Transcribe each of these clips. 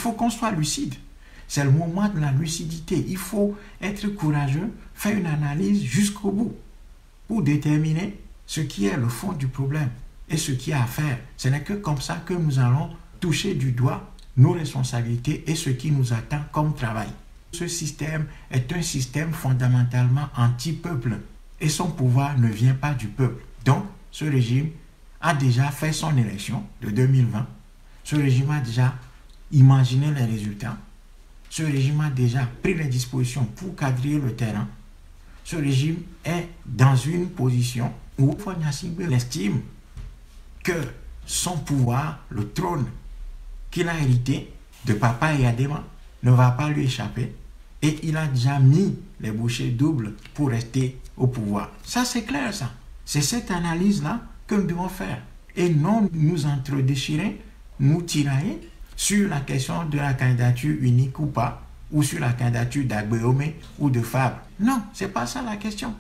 faut qu'on soit lucide. C'est le moment de la lucidité. Il faut être courageux, faire une analyse jusqu'au bout pour déterminer ce qui est le fond du problème et ce qu'il y a à faire. Ce n'est que comme ça que nous allons toucher du doigt nos responsabilités et ce qui nous attend comme travail. Ce système est un système fondamentalement anti-peuple et son pouvoir ne vient pas du peuple. Donc, ce régime a déjà fait son élection de 2020. Ce régime a déjà imaginé les résultats. Ce régime a déjà pris les dispositions pour quadriller le terrain. Ce régime est dans une position où Faure Gnassingbé estime que son pouvoir, le trône qu'il a hérité de Papa Eyadema, ne va pas lui échapper. Et il a déjà mis les bouchées doubles pour rester au pouvoir. Ça, c'est clair, ça. C'est cette analyse-là que nous devons faire. Et non nous entredéchirer, nous tirailler sur la question de la candidature unique ou pas, ou sur la candidature d'Agbéomé ou de Fabre. Non, c'est pas ça la question.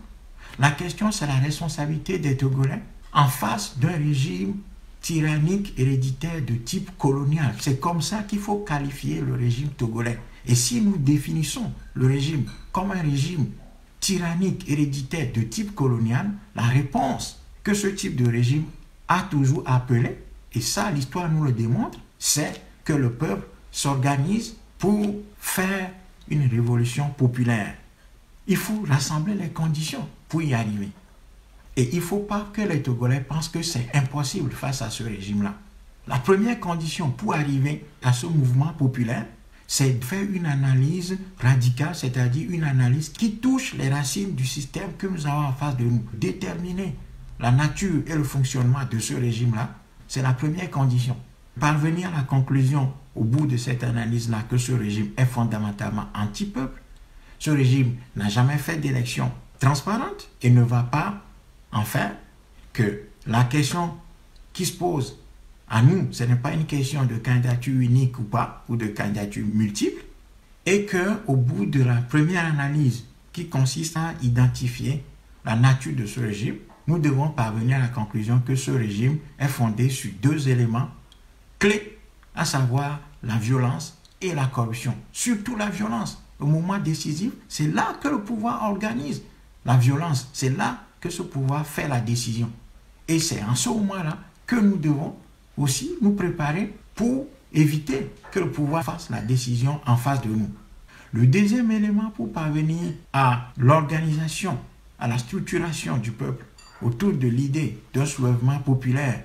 La question, c'est la responsabilité des Togolais en face d'un régime tyrannique héréditaire de type colonial. C'est comme ça qu'il faut qualifier le régime togolais. Et si nous définissons le régime comme un régime tyrannique héréditaire de type colonial, la réponse que ce type de régime a toujours appelée, et ça l'histoire nous le démontre, c'est que le peuple s'organise pour faire une révolution populaire. Il faut rassembler les conditions pour y arriver. Et il ne faut pas que les Togolais pensent que c'est impossible face à ce régime-là. La première condition pour arriver à ce mouvement populaire, c'est de faire une analyse radicale, c'est-à-dire une analyse qui touche les racines du système que nous avons en face de nous. Déterminer la nature et le fonctionnement de ce régime-là, c'est la première condition. Parvenir à la conclusion au bout de cette analyse-là que ce régime est fondamentalement anti-peuple, ce régime n'a jamais fait d'élection transparente et ne va pas en faire, que la question qui se pose à nous, ce n'est pas une question de candidature unique ou pas, ou de candidature multiple, et qu'au bout de la première analyse qui consiste à identifier la nature de ce régime, nous devons parvenir à la conclusion que ce régime est fondé sur deux éléments clés, à savoir la violence et la corruption. Surtout la violence. Au moment décisif, c'est là que le pouvoir organise. La violence, c'est là que ce pouvoir fait la décision. Et c'est en ce moment-là que nous devons aussi nous préparer pour éviter que le pouvoir fasse la décision en face de nous. Le deuxième élément pour parvenir à l'organisation, à la structuration du peuple autour de l'idée d'un soulèvement populaire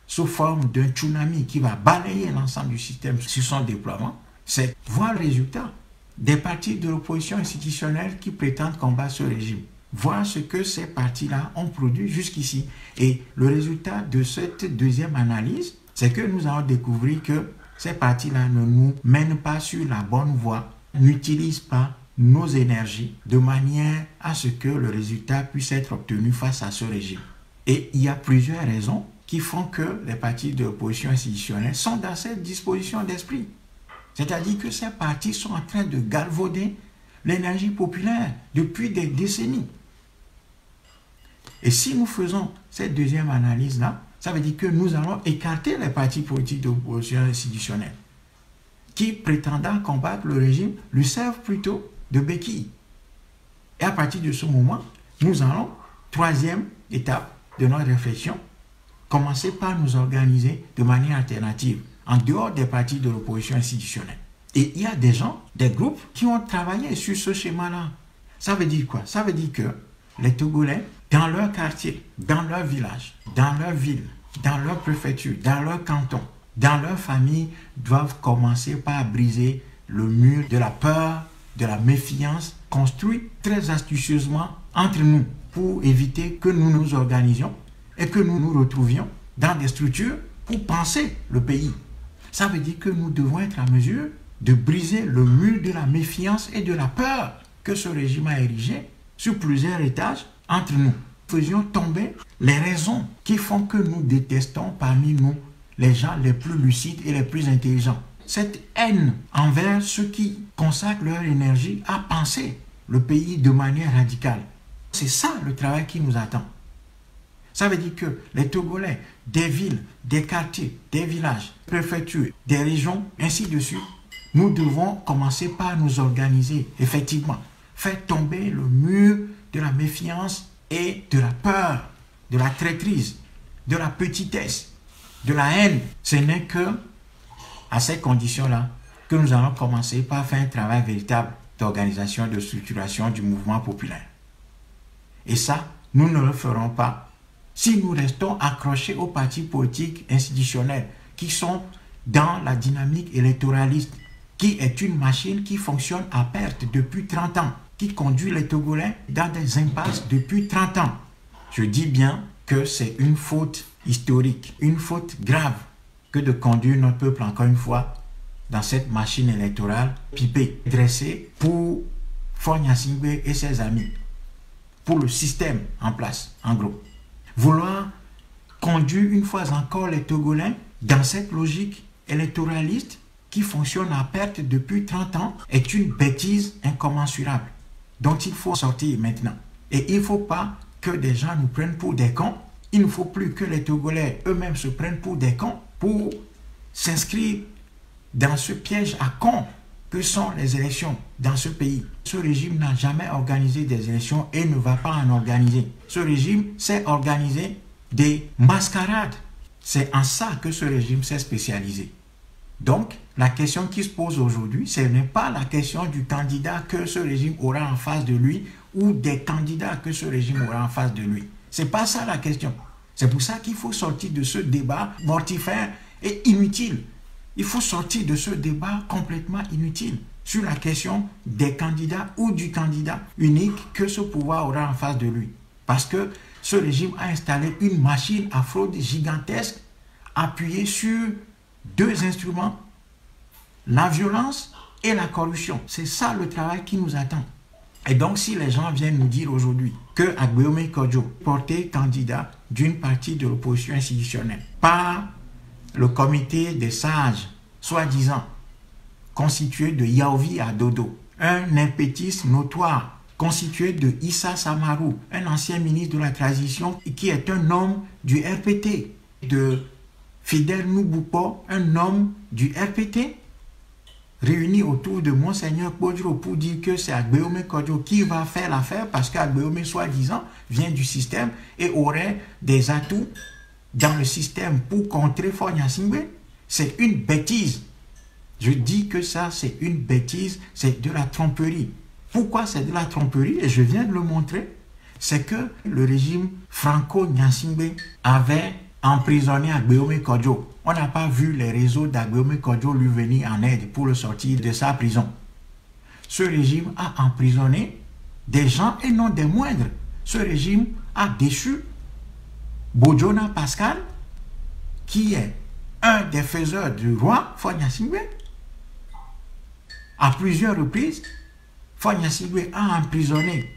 sous forme d'un tsunami qui va balayer l'ensemble du système sur son déploiement, c'est voir le résultat des partis de l'opposition institutionnelle qui prétendent combattre ce régime. Voir ce que ces partis-là ont produit jusqu'ici. Et le résultat de cette deuxième analyse, c'est que nous allons découvrir que ces partis-là ne nous mènent pas sur la bonne voie, n'utilisent pas nos énergies de manière à ce que le résultat puisse être obtenu face à ce régime. Et il y a plusieurs raisons qui font que les partis de l'opposition institutionnelle sont dans cette disposition d'esprit. C'est-à-dire que ces partis sont en train de galvauder l'énergie populaire depuis des décennies. Et si nous faisons cette deuxième analyse-là, ça veut dire que nous allons écarter les partis politiques d'opposition institutionnelle qui, prétendant combattre le régime, lui servent plutôt de béquille. Et à partir de ce moment, nous allons, troisième étape de notre réflexion, commencer par nous organiser de manière alternative, en dehors des partis de l'opposition institutionnelle. Et il y a des gens, des groupes qui ont travaillé sur ce schéma-là. Ça veut dire quoi? Ça veut dire que les Togolais, dans leur quartier, dans leur village, dans leur ville, dans leur préfecture, dans leur canton, dans leur famille, doivent commencer par briser le mur de la peur, de la méfiance, construit très astucieusement entre nous pour éviter que nous nous organisions et que nous nous retrouvions dans des structures pour penser le pays. Ça veut dire que nous devons être en mesure de briser le mur de la méfiance et de la peur que ce régime a érigé sur plusieurs étages entre nous. Faisions tomber les raisons qui font que nous détestons parmi nous les gens les plus lucides et les plus intelligents. Cette haine envers ceux qui consacrent leur énergie à penser le pays de manière radicale. C'est ça le travail qui nous attend. Ça veut dire que les Togolais, des villes, des quartiers, des villages, préfectures, des régions, ainsi de suite, nous devons commencer par nous organiser, effectivement, faire tomber le mur de la méfiance et de la peur, de la traîtrise, de la petitesse, de la haine. Ce n'est que à ces conditions-là que nous allons commencer par faire un travail véritable d'organisation, de structuration du mouvement populaire. Et ça, nous ne le ferons pas si nous restons accrochés aux partis politiques institutionnels qui sont dans la dynamique électoraliste, qui est une machine qui fonctionne à perte depuis 30 ans, qui conduit les Togolais dans des impasses depuis 30 ans. Je dis bien que c'est une faute historique, une faute grave que de conduire notre peuple, encore une fois, dans cette machine électorale pipée, dressée pour Faure Gnassingbé et ses amis, pour le système en place, en gros. Vouloir conduire une fois encore les Togolais dans cette logique électoraliste qui fonctionne à perte depuis 30 ans est une bêtise incommensurable dont il faut sortir maintenant. Et il ne faut pas que des gens nous prennent pour des cons. Il ne faut plus que les Togolais eux-mêmes se prennent pour des cons pour s'inscrire dans ce piège à cons que sont les élections dans ce pays. Ce régime n'a jamais organisé des élections et ne va pas en organiser. Ce régime s'est organisé des mascarades. C'est en ça que ce régime s'est spécialisé. Donc, la question qui se pose aujourd'hui, ce n'est pas la question du candidat que ce régime aura en face de lui ou des candidats que ce régime aura en face de lui. Ce n'est pas ça la question. C'est pour ça qu'il faut sortir de ce débat mortifère et inutile. Il faut sortir de ce débat complètement inutile sur la question des candidats ou du candidat unique que ce pouvoir aura en face de lui. Parce que ce régime a installé une machine à fraude gigantesque appuyée sur deux instruments, la violence et la corruption. C'est ça le travail qui nous attend. Et donc, si les gens viennent nous dire aujourd'hui que Agbeome Kodjo, porté candidat d'une partie de l'opposition institutionnelle par le comité des sages, soi-disant constitué de Yaovi Adodo, un impétiste notoire constitué de Issa Samarou, un ancien ministre de la transition qui est un homme du RPT, de Fidel Nouboupo, un homme du RPT, réunis autour de Monseigneur Kodjo pour dire que c'est Agbeome Kodjo qui va faire l'affaire parce qu'Agbeome, soi-disant, vient du système et aurait des atouts dans le système pour contrer Faure Gnassingbé. C'est une bêtise. Je dis que ça, c'est une bêtise, c'est de la tromperie. Pourquoi c'est de la tromperie? Et je viens de le montrer. C'est que le régime Franco-Gnassingbé avait emprisonné Agbeome Kodjo. On n'a pas vu les réseaux d'Agbeome Kodjo lui venir en aide pour le sortir de sa prison. Ce régime a emprisonné des gens et non des moindres. Ce régime a déchu Bojona Pascal, qui est un des faiseurs du roi Faure Gnassingbé. À plusieurs reprises, Faure Gnassingbé a emprisonné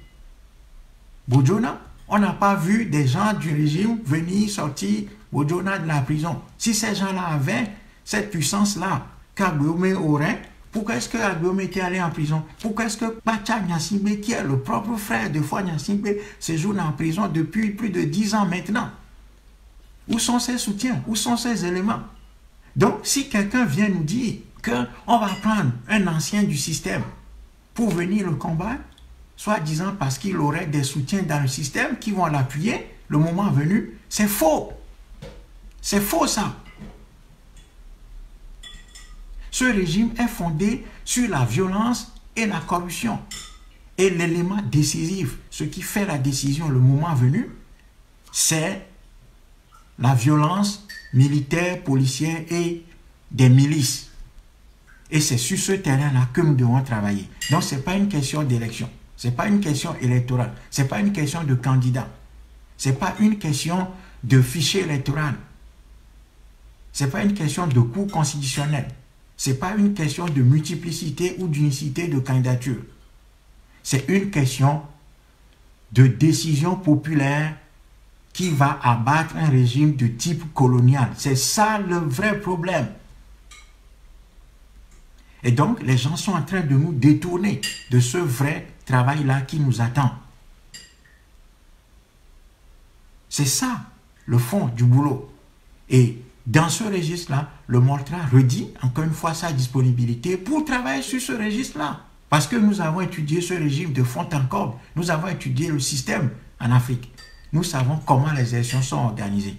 Bojona. On n'a pas vu des gens du régime venir sortir Bojona de la prison. Si ces gens-là avaient cette puissance-là qu'Agbeome aurait, pourquoi est-ce que Agbeome était allé en prison? Pourquoi est-ce que Bacha Gnassingbé, qui est le propre frère de Faure Gnassingbé, séjourne en prison depuis plus de 10 ans maintenant? Où sont ses soutiens? Où sont ses éléments? Donc, si quelqu'un vient nous dire qu'on va prendre un ancien du système pour venir le combattre, soi-disant parce qu'il aurait des soutiens dans le système qui vont l'appuyer le moment venu, c'est faux. C'est faux ça. Ce régime est fondé sur la violence et la corruption. Et l'élément décisif, ce qui fait la décision le moment venu, c'est la violence militaire, policière et des milices. Et c'est sur ce terrain-là que nous devons travailler. Donc, ce n'est pas une question d'élection. Ce n'est pas une question électorale. Ce n'est pas une question de candidat. Ce n'est pas une question de fichier électoral. Ce n'est pas une question de cours constitutionnel. Ce n'est pas une question de multiplicité ou d'unicité de candidature. C'est une question de décision populaire qui va abattre un régime de type colonial. C'est ça le vrai problème. Et donc, les gens sont en train de nous détourner de ce vrai travail-là qui nous attend. C'est ça, le fond du boulot. Et dans ce registre-là, le MORTRA redit encore une fois sa disponibilité pour travailler sur ce registre-là. Parce que nous avons étudié ce régime de fond en comble. Nous avons étudié le système en Afrique. Nous savons comment les élections sont organisées.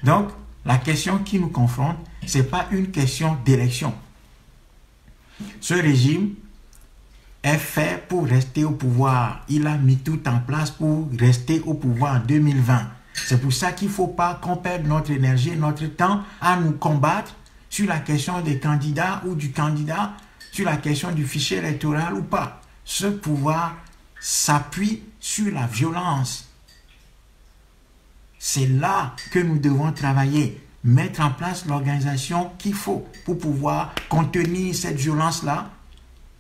Donc, la question qui nous confronte, ce n'est pas une question d'élection. Ce régime est fait pour rester au pouvoir. Il a mis tout en place pour rester au pouvoir en 2020. C'est pour ça qu'il ne faut pas qu'on perde notre énergie et notre temps à nous combattre sur la question des candidats ou du candidat, sur la question du fichier électoral ou pas. Ce pouvoir s'appuie sur la violence. C'est là que nous devons travailler, mettre en place l'organisation qu'il faut pour pouvoir contenir cette violence-là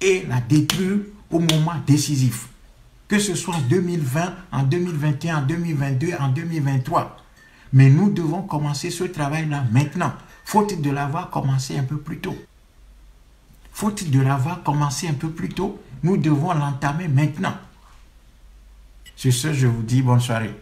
et la détruire au moment décisif. Que ce soit en 2020, en 2021, en 2022, en 2023. Mais nous devons commencer ce travail-là maintenant. Faut-il de l'avoir commencé un peu plus tôt? Faut-il de l'avoir commencé un peu plus tôt? Nous devons l'entamer maintenant. Sur ce, je vous dis bonne soirée.